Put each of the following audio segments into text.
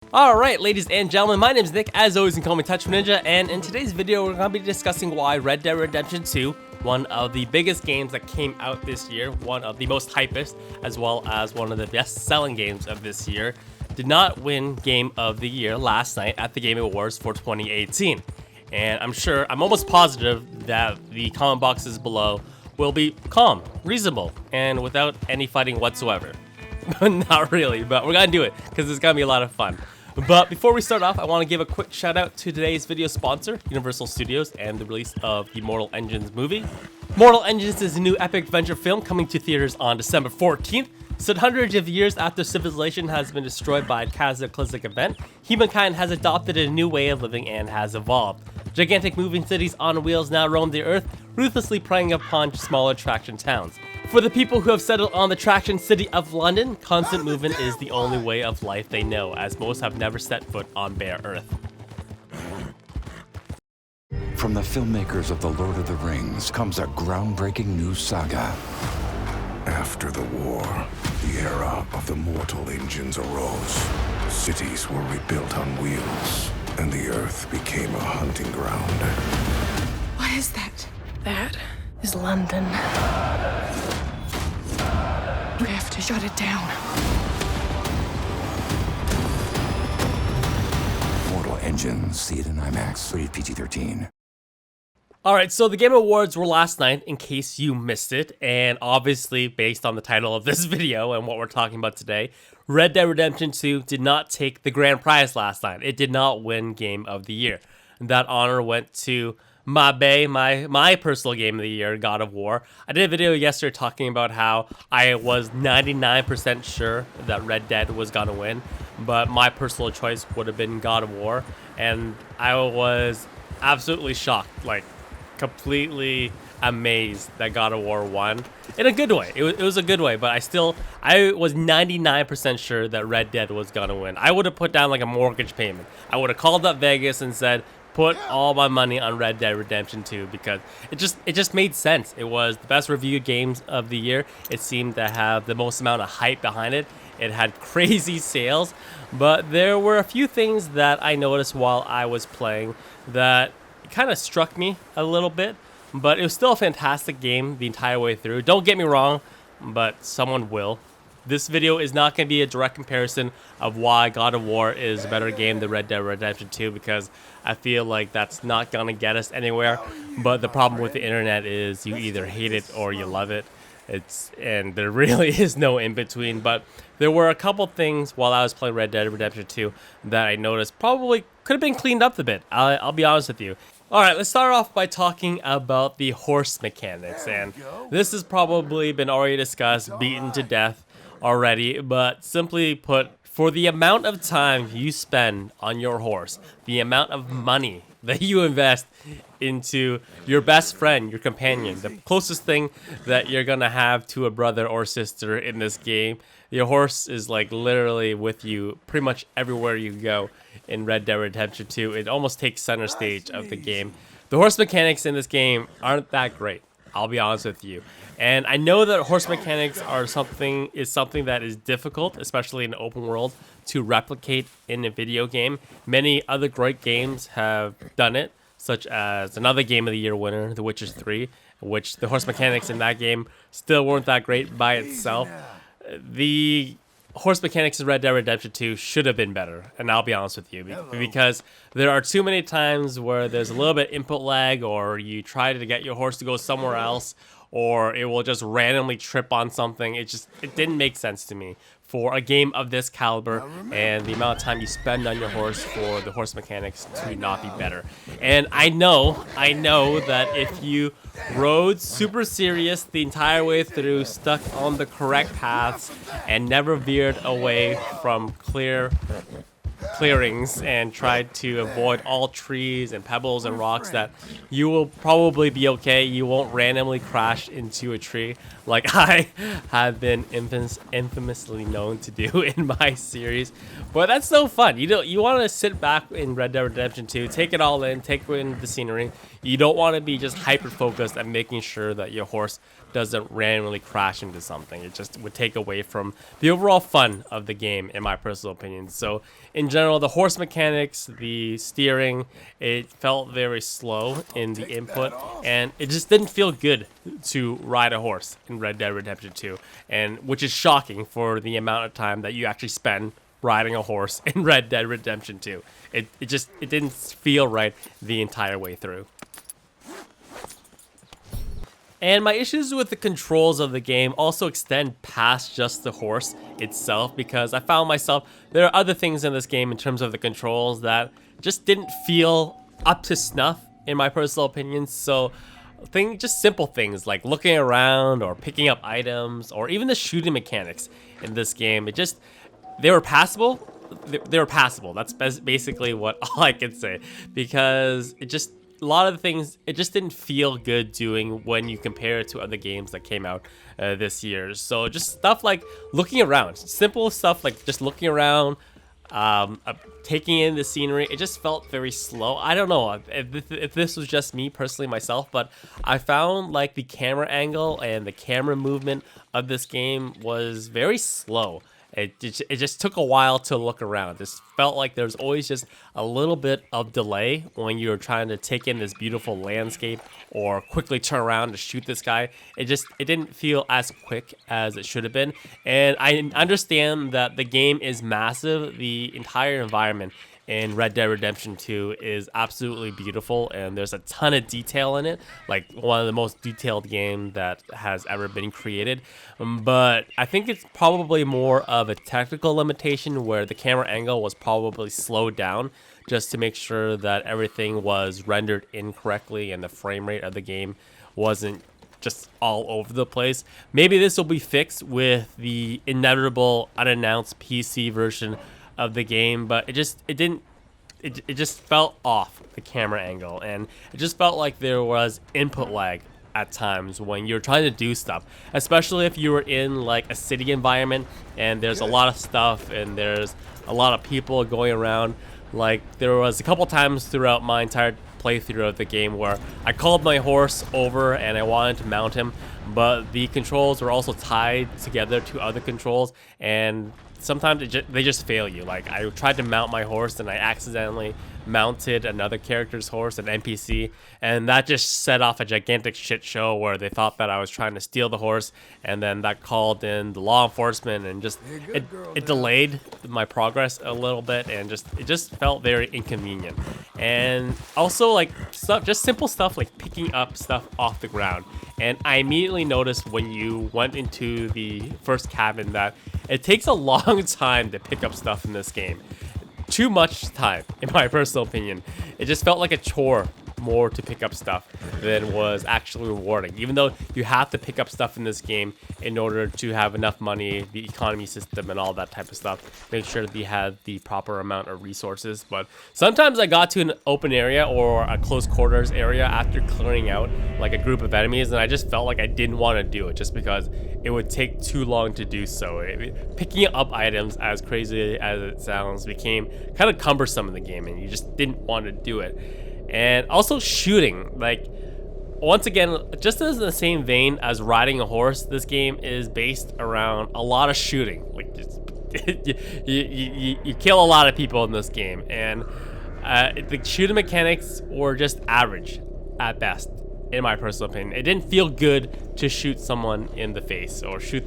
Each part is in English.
Alright, ladies and gentlemen, my name is Nick, as always, you can call me Touch Ninja, and in today's video, we're going to be discussing why Red Dead Redemption 2, one of the biggest games that came out this year, one of the most hypest, as well as one of the best-selling games of this year, did not win Game of the Year last night at the Game Awards for 2018. And I'm almost positive that the comment boxes below will be calm, reasonable, and without any fighting whatsoever. Not really, but we're going to do it, because it's going to be a lot of fun. But before we start off, I want to give a quick shout out to today's video sponsor, Universal Studios, and the release of the Mortal Engines movie. Mortal Engines is a new epic adventure film coming to theaters on December 14th. So hundreds of years after civilization has been destroyed by a cataclysmic event, humankind has adopted a new way of living and has evolved. Gigantic moving cities on wheels now roam the earth, ruthlessly preying upon smaller traction towns. For the people who have settled on the traction city of London, constant movement is the only way of life they know, as most have never set foot on bare earth. From the filmmakers of The Lord of the Rings comes a groundbreaking new saga. After the war, the era of the mortal engines arose. Cities were rebuilt on wheels, and the earth became a hunting ground. What is that? That is London. We have to shut it down. Mortal Engines, see it in IMAX, rated PG-13. Alright, so the Game Awards were last night, in case you missed it, and obviously, based on the title of this video and what we're talking about today, Red Dead Redemption 2 did not take the grand prize last night. It did not win Game of the Year. That honor went to my personal Game of the Year, God of War. I did a video yesterday talking about how I was 99% sure that Red Dead was gonna win, but my personal choice would have been God of War, and I was absolutely shocked, like completely amazed that God of War won in a good way. It was a good way, but I was 99% sure that Red Dead was gonna win. I would have put down like a mortgage payment. I would have called up Vegas and said, put all my money on Red Dead Redemption 2, because it just made sense. It was the best reviewed games of the year. It seemed to have the most amount of hype behind it. It had crazy sales, but there were a few things that I noticed while I was playing that kind of struck me a little bit, but it was still a fantastic game the entire way through. Don't get me wrong, but someone will. This video is not going to be a direct comparison of why God of War is a better game than Red Dead Redemption 2, because I feel like that's not going to get us anywhere. But the problem with the internet is you either hate it or you love it. And there really is no in between. But there were a couple things while I was playing Red Dead Redemption 2 that I noticed probably could have been cleaned up a bit. I'll be honest with you. Alright, let's start off by talking about the horse mechanics. And this has probably been already discussed, beaten to death already, but simply put, for the amount of time you spend on your horse, the amount of money that you invest into your best friend, your companion, the closest thing that you're gonna have to a brother or sister in this game, your horse is like literally with you pretty much everywhere you go in Red Dead Redemption 2. It almost takes center stage of the game. The horse mechanics in this game aren't that great, I'll be honest with you. And I know that horse mechanics are something that is difficult, especially in open world, to replicate in a video game. Many other great games have done it, such as another Game of the Year winner, The Witcher 3, which the horse mechanics in that game still weren't that great by itself. The horse mechanics in Red Dead Redemption 2 should have been better, and I'll be honest with you, because there are too many times where there's a little bit input lag, or you try to get your horse to go somewhere else, or it will just randomly trip on something. It didn't make sense to me for a game of this caliber and the amount of time you spend on your horse for the horse mechanics to not be better. And I know that if you rode super serious the entire way through, stuck on the correct paths, and never veered away from clearings and tried to avoid all trees and pebbles and rocks, that you will probably be okay. You won't randomly crash into a tree like I have been infamously known to do in my series. But that's no fun. You want to sit back in Red Dead Redemption 2, take it all in, take in the scenery. You don't want to be just hyper focused on making sure that your horse doesn't randomly crash into something. It just would take away from the overall fun of the game, in my personal opinion. So in general, the horse mechanics, the steering, it felt very slow in the input, and it just didn't feel good to ride a horse in Red Dead Redemption 2, and which is shocking for the amount of time that you actually spend riding a horse in Red Dead Redemption 2. It didn't feel right the entire way through. And my issues with the controls of the game also extend past just the horse itself, because I found myself, there are other things in this game in terms of the controls that just didn't feel up to snuff in my personal opinion. So just simple things like looking around or picking up items, or even the shooting mechanics in this game, they were passable. They were passable. That's basically what all I can say, because a lot of the things, it just didn't feel good doing when you compare it to other games that came out this year. So just stuff like looking around, simple stuff like just looking around, taking in the scenery, it just felt very slow. I don't know if this was just me personally myself, but I found like the camera angle and the camera movement of this game was very slow. It just took a while to look around. This felt like there was always just a little bit of delay when you were trying to take in this beautiful landscape or quickly turn around to shoot this guy. It didn't feel as quick as it should have been. And I understand that the game is massive. The entire environment in Red Dead Redemption 2 is absolutely beautiful, and there's a ton of detail in it, like one of the most detailed games that has ever been created. But I think it's probably more of a technical limitation where the camera angle was probably slowed down just to make sure that everything was rendered incorrectly and the frame rate of the game wasn't just all over the place. Maybe this will be fixed with the inevitable unannounced PC version of the game, but it just felt off, the camera angle, and it just felt like there was input lag at times when you're trying to do stuff, especially if you were in like a city environment and there's a lot of stuff and there's a lot of people going around. Like there was a couple times throughout my entire playthrough of the game where I called my horse over and I wanted to mount him, but the controls were also tied together to other controls, and sometimes they just fail you. Like I tried to mount my horse and I accidentally mounted another character's horse, an NPC, and that just set off a gigantic shit show where they thought that I was trying to steal the horse, and then that called in the law enforcement, and just it delayed my progress a little bit, and it just felt very inconvenient. And also like just simple stuff like picking up stuff off the ground. And I immediately noticed when you went into the first cabin that it takes a long time to pick up stuff in this game. Too much time, in my personal opinion. It just felt like a chore more to pick up stuff than was actually rewarding. Even though you have to pick up stuff in this game in order to have enough money, the economy system and all that type of stuff, make sure that you have the proper amount of resources. But sometimes I got to an open area or a close quarters area after clearing out like a group of enemies, and I just felt like I didn't want to do it just because it would take too long to do so. Picking up items, as crazy as it sounds, became kind of cumbersome in the game, and you just didn't want to do it. And also shooting, like once again, just as in the same vein as riding a horse, this game is based around a lot of shooting. Like you kill a lot of people in this game, and the shooting mechanics were just average at best, in my personal opinion. It didn't feel good to shoot someone in the face or shoot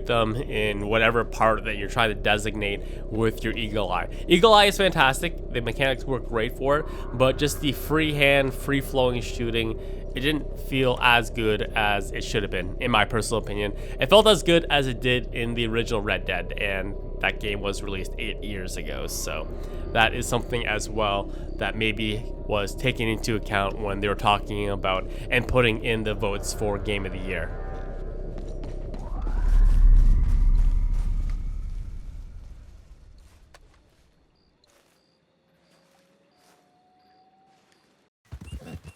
them in whatever part that you're trying to designate with your eagle eye. Eagle eye is fantastic. The mechanics work great for it, but just the freehand, free-flowing shooting, it didn't feel as good as it should have been, in my personal opinion. It felt as good as it did in the original Red Dead, and that game was released 8 years ago, so that is something as well that maybe was taken into account when they were talking about and putting in the votes for Game of the Year.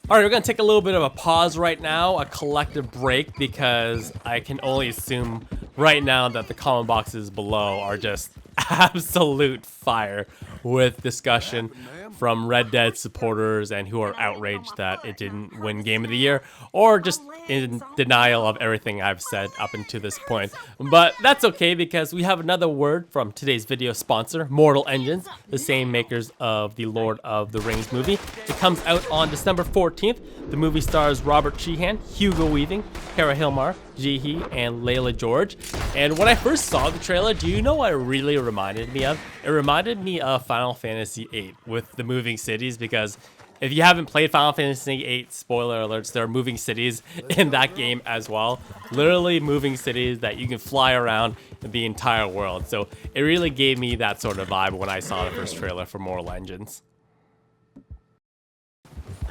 All right, we're going to take a little bit of a pause right now, a collective break, because I can only assume right now that the comment boxes below are just absolute fire with discussion from Red Dead supporters and who are outraged that it didn't win Game of the Year, or just in denial of everything I've said up until this point. But that's okay, because we have another word from today's video sponsor, Mortal Engines, the same makers of the Lord of the Rings movie. It comes out on December 14th. The movie stars Robert Sheehan, Hugo Weaving, Cara Hilmar, Jihi, and Layla George. And when I first saw the trailer, do you know what it really reminded me of? It reminded me of Final Fantasy VIII with the moving cities, because if you haven't played Final Fantasy VIII, spoiler alerts, there are moving cities in that game as well. Literally moving cities that you can fly around the entire world. So it really gave me that sort of vibe when I saw the first trailer for Mortal Engines.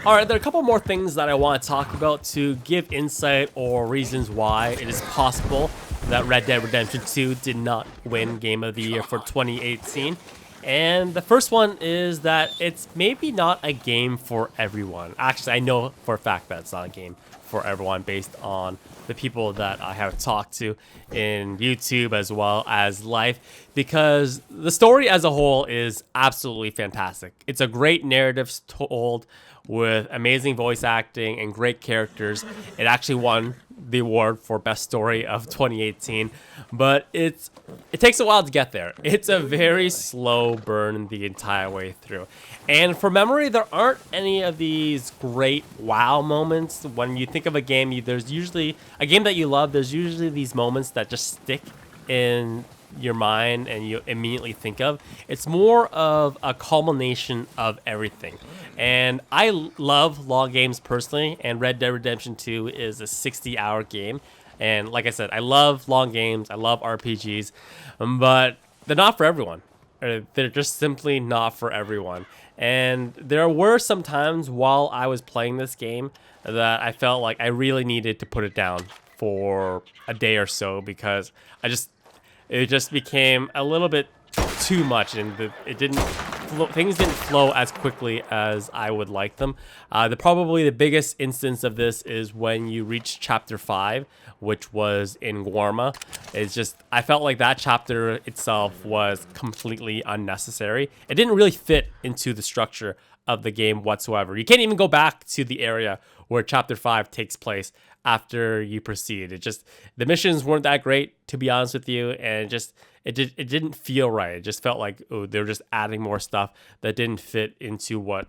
Alright, there are a couple more things that I want to talk about to give insight or reasons why it is possible that Red Dead Redemption 2 did not win Game of the Year for 2018. And the first one is that it's maybe not a game for everyone. Actually, I know for a fact that it's not a game for everyone based on the people that I have talked to in YouTube as well as live, because the story as a whole is absolutely fantastic. It's a great narrative told with amazing voice acting and great characters. It actually won the award for best story of 2018, but it takes a while to get there. It's a very slow burn the entire way through. And from memory, there aren't any of these great wow moments. When you think of a game, there's usually a game that you love, there's usually these moments that just stick in your mind and you immediately think of. It's more of a culmination of everything. And I love long games personally, and Red Dead Redemption 2 is a 60-hour game. And like I said, I love long games, I love RPGs, but they're not for everyone. They're just simply not for everyone. And there were some times while I was playing this game that I felt like I really needed to put it down for a day or so, because it just became a little bit too much, and things didn't flow as quickly as I would like them. Probably the biggest instance of this is when you reach chapter 5, which was in Guarma. I felt like that chapter itself was completely unnecessary. It didn't really fit into the structure of the game whatsoever. You can't even go back to the area where chapter 5 takes place after you proceed. The missions weren't that great, to be honest with you, and it didn't feel right. It just felt like, oh, they were just adding more stuff that didn't fit into what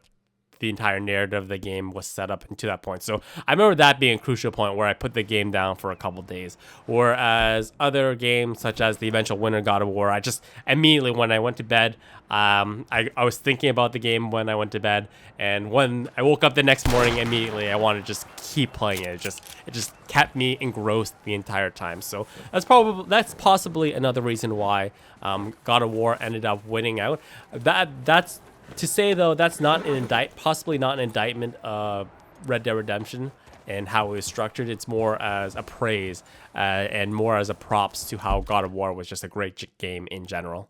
the entire narrative of the game was set up to that point. So I remember that being a crucial point where I put the game down for a couple days. Whereas other games such as the eventual winner God of War, I just immediately when I went to bed, I was thinking about the game when I went to bed, and when I woke up the next morning, immediately I wanted to just keep playing it. It just kept me engrossed the entire time. So that's possibly another reason why God of War ended up winning out. That's to say, though, that's not possibly not an indictment of Red Dead Redemption and how it was structured. It's more as a praise and more as a props to how God of War was just a great game in general.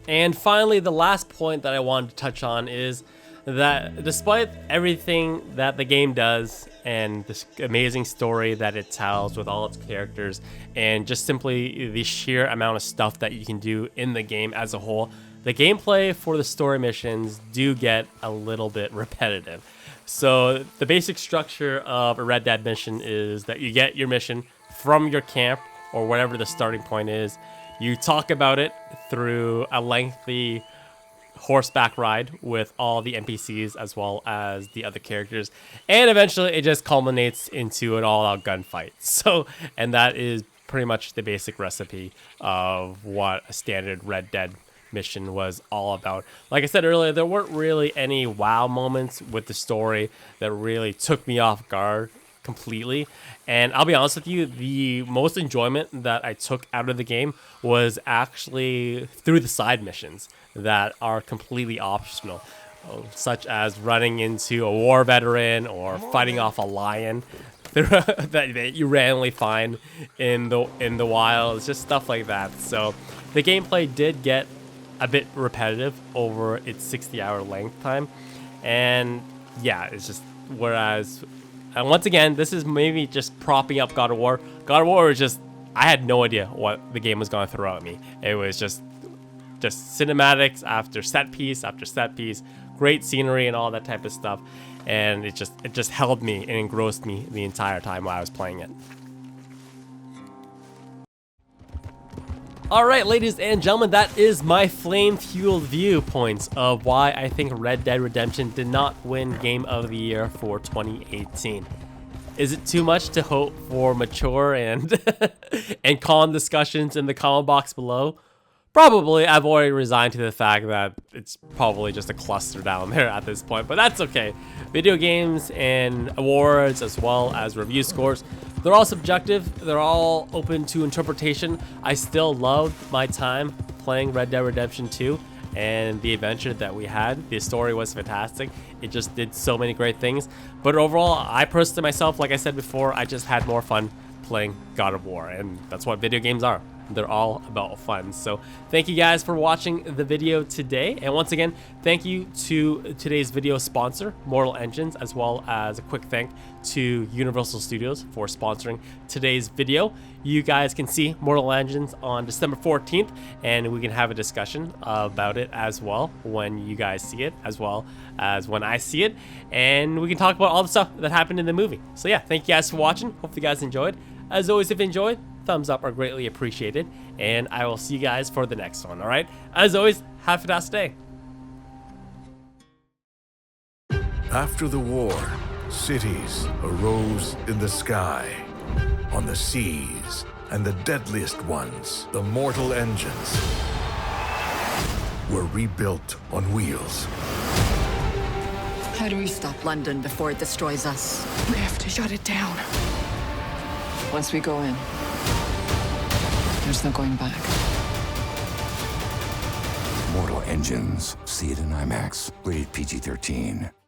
And finally, the last point that I wanted to touch on is that despite everything that the game does and this amazing story that it tells with all its characters and just simply the sheer amount of stuff that you can do in the game as a whole, the gameplay for the story missions do get a little bit repetitive. So the basic structure of a Red Dead mission is that you get your mission from your camp or whatever the starting point is. You talk about it through a lengthy horseback ride with all the NPCs as well as the other characters, and eventually it just culminates into an all-out gunfight. And that is pretty much the basic recipe of what a standard Red Dead mission was all about. Like I said earlier, there weren't really any wow moments with the story that really took me off guard completely. And I'll be honest with you, the most enjoyment that I took out of the game was actually through the side missions that are completely optional, such as running into a war veteran or fighting off a lion that you randomly find in the wild. It's just stuff like that. So the gameplay did get a bit repetitive over its 60-hour length time, and yeah, it's just whereas. And once again, this is maybe just propping up God of War. God of War was just, I had no idea what the game was going to throw at me. It was just just cinematics after set piece after set piece, great scenery and all that type of stuff, and it just held me and engrossed me the entire time while I was playing it. All right, ladies and gentlemen, that is my flame-fueled viewpoints of why I think Red Dead Redemption did not win Game of the Year for 2018. Is it too much to hope for mature and and calm discussions in the comment box below? Probably. I've already resigned to the fact that it's probably just a cluster down there at this point, but that's okay. Video games and awards as well as review scores, they're all subjective. They're all open to interpretation. I still loved my time playing Red Dead Redemption 2 and the adventure that we had. The story was fantastic. It just did so many great things. But overall, I personally myself, like I said before, I just had more fun playing God of War, and that's what video games are. They're all about fun. So thank you guys for watching the video today. And once again, thank you to today's video sponsor, Mortal Engines, as well as a quick thank to Universal Studios for sponsoring today's video. You guys can see Mortal Engines on December 14th, and we can have a discussion about it as well when you guys see it, as well as when I see it. And we can talk about all the stuff that happened in the movie. So yeah, thank you guys for watching. Hope you guys enjoyed. As always, if you enjoyed, thumbs up are greatly appreciated, and I will see you guys for the next one. All right, as always, have a fantastic day. After the war, cities arose in the sky, on the seas, and the deadliest ones, the mortal engines, were rebuilt on wheels. How do we stop London before it destroys us? We have to shut it down. Once we go in, there's no going back. Mortal Engines. See it in IMAX. Rated PG-13.